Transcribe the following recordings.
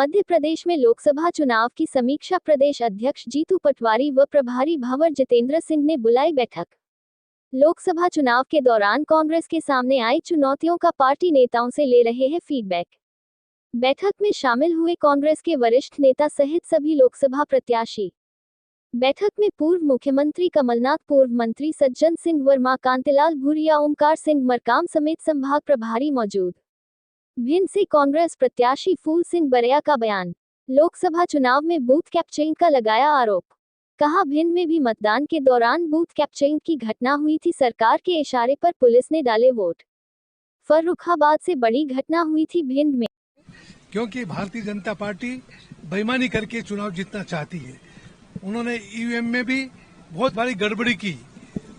मध्य प्रदेश में लोकसभा चुनाव की समीक्षा प्रदेश अध्यक्ष जीतू पटवारी व प्रभारी भंवर जितेंद्र सिंह ने बुलाई बैठक। लोकसभा चुनाव के दौरान कांग्रेस के सामने आई चुनौतियों का पार्टी नेताओं से ले रहे हैं फीडबैक। बैठक में शामिल हुए कांग्रेस के वरिष्ठ नेता सहित सभी लोकसभा प्रत्याशी। बैठक में पूर्व मुख्यमंत्री कमलनाथ, पूर्व मंत्री सज्जन सिंह वर्मा, कांतिलाल भूरिया, ओमकार सिंह मरकाम समेत संभाग प्रभारी मौजूद। भिंड से कांग्रेस प्रत्याशी फूल सिंह बरिया का बयान। लोकसभा चुनाव में बूथ कैप्चरिंग का लगाया आरोप। कहा, भिंड में भी मतदान के दौरान बूथ कैप्चरिंग की घटना हुई थी। सरकार के इशारे पर पुलिस ने डाले वोट। फर्रुखाबाद से बड़ी घटना हुई थी भिंड में। क्योंकि भारतीय जनता पार्टी बेईमानी करके चुनाव जीतना चाहती है। उन्होंने ईवीएम में भी बहुत बड़ी गड़बड़ी की,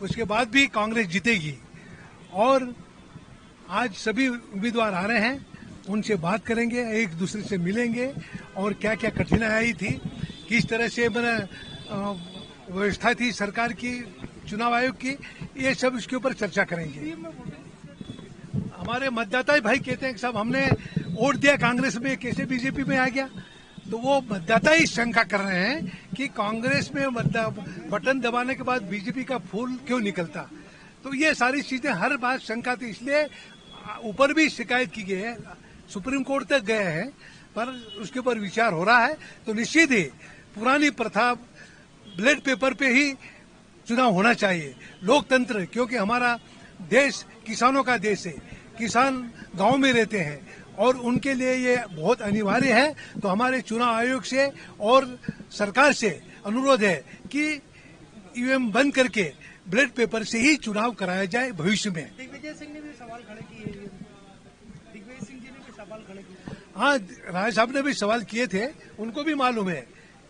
उसके बाद भी कांग्रेस जीतेगी। और आज सभी उम्मीदवार आ रहे हैं, उनसे बात करेंगे, एक दूसरे से मिलेंगे और क्या क्या कठिनाई आई थी, किस तरह से व्यवस्था थी सरकार की, चुनाव आयोग की, ये सब इसके ऊपर चर्चा करेंगे। हमारे मतदाता भाई कहते हैं कि साहब हमने वोट दिया कांग्रेस में, कैसे बीजेपी में आ गया। तो वो मतदाता ही शंका कर रहे हैं कि कांग्रेस में बटन दबाने के बाद बीजेपी का फूल क्यों निकलता। तो ये सारी चीजें हर बात शंका थी, इसलिए ऊपर भी शिकायत की गई है, सुप्रीम कोर्ट तक गए हैं, पर उसके ऊपर विचार हो रहा है। तो निश्चित ही पुरानी प्रथा बैलेट पेपर पे ही चुनाव होना चाहिए। लोकतंत्र, क्योंकि हमारा देश किसानों का देश है, किसान गांव में रहते हैं और उनके लिए ये बहुत अनिवार्य है। तो हमारे चुनाव आयोग से और सरकार से अनुरोध है कि ईवीएम बंद करके बैलेट पेपर से ही चुनाव कराया जाए भविष्य में। दिग्विजय सिंह ने भी सवाल खड़े किए। दिग्विजय सिंह जी ने भी सवाल खड़े किए। हाँ, राय साहब ने भी सवाल किए थे। उनको भी मालूम है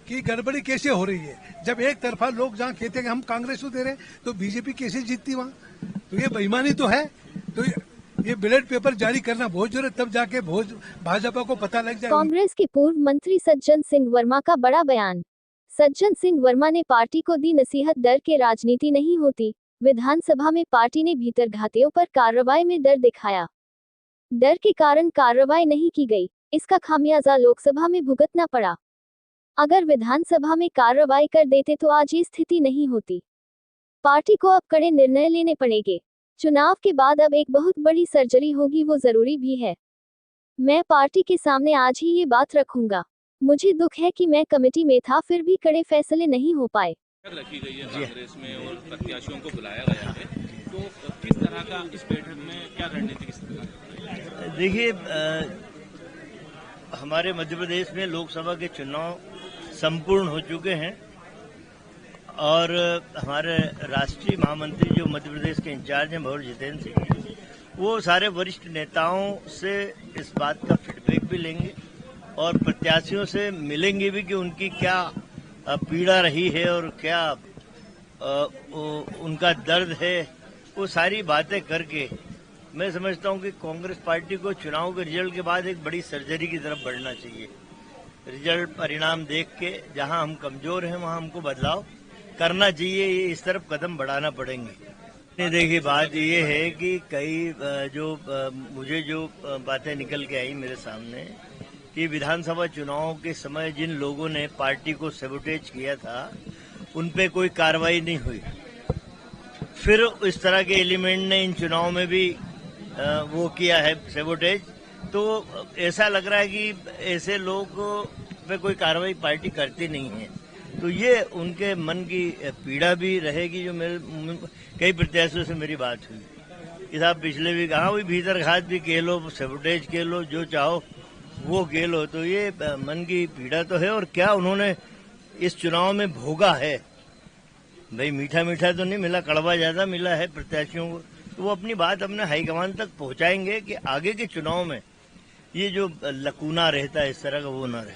कि गड़बड़ी कैसे हो रही है। जब एक तरफा लोग जहाँ कहते हैं कि हम कांग्रेस को दे रहे, तो बीजेपी कैसे जीतती वहाँ। तो ये बेईमानी तो है। तो ये बैलेट पेपर जारी करना बहुत जरूरत, तब जाके भाजपा को पता लग जाए। कांग्रेस के पूर्व मंत्री सज्जन सिंह वर्मा का बड़ा बयान। सज्जन सिंह वर्मा ने पार्टी को दी नसीहत, डर के राजनीति नहीं होती। विधानसभा में पार्टी ने भीतरघातियों पर कार्रवाई में डर दिखाया। डर के कारण कार्रवाई नहीं की गई, इसका खामियाजा लोकसभा में भुगतना पड़ा। अगर विधानसभा में कार्रवाई कर देते तो आज ये स्थिति नहीं होती। पार्टी को अब कड़े निर्णय लेने पड़ेंगे। चुनाव के बाद अब एक बहुत बड़ी सर्जरी होगी, वो जरूरी भी है। मैं पार्टी के सामने आज ही ये बात रखूंगा। मुझे दुख है कि मैं कमेटी में था, फिर भी कड़े फैसले नहीं हो पाए। रखी गई है कांग्रेस में और प्रत्याशियों को बुलाया गया है, तो किस तरह का इस बैठक में क्या रणनीति? देखिए, हमारे मध्य प्रदेश में लोकसभा के चुनाव संपूर्ण हो चुके हैं और हमारे राष्ट्रीय महामंत्री जो मध्य प्रदेश के इंचार्ज हैं भंवर जितेंद्र सिंह, वो सारे वरिष्ठ नेताओं से इस बात का फीडबैक भी लेंगे और प्रत्याशियों से मिलेंगे भी कि उनकी क्या पीड़ा रही है और क्या उनका दर्द है। वो सारी बातें करके मैं समझता हूं कि कांग्रेस पार्टी को चुनाव के रिजल्ट के बाद एक बड़ी सर्जरी की तरफ बढ़ना चाहिए। रिजल्ट परिणाम देख के जहां हम कमजोर हैं वहां हमको बदलाव करना चाहिए, इस तरफ कदम बढ़ाना पड़ेंगे। देखिए, बात ये है कि मुझे जो बातें निकल के आई मेरे सामने कि विधानसभा चुनाव के समय जिन लोगों ने पार्टी को सैबोटेज किया था उन पे कोई कार्रवाई नहीं हुई। फिर इस तरह के एलिमेंट ने इन चुनाव में भी वो किया है सैबोटेज। तो ऐसा लग रहा है कि ऐसे लोग पे कोई कार्रवाई पार्टी करती नहीं है। तो ये उनके मन की पीड़ा भी रहेगी। जो मेरे कई प्रत्याशियों से मेरी बात हुई कि साहब पिछले भी कहा, वही भीतरघात भी कह लो, सैबोटेज कह लो, जो चाहो वो कह लो। तो ये मन की पीड़ा तो है। और क्या उन्होंने इस चुनाव में भोगा है, भाई मीठा मीठा तो नहीं मिला, कड़वा ज्यादा मिला है प्रत्याशियों को। तो वो अपनी बात अपने हाईकमान तक पहुंचाएंगे कि आगे के चुनाव में ये जो लकूना रहता है इस तरह का वो ना रहे।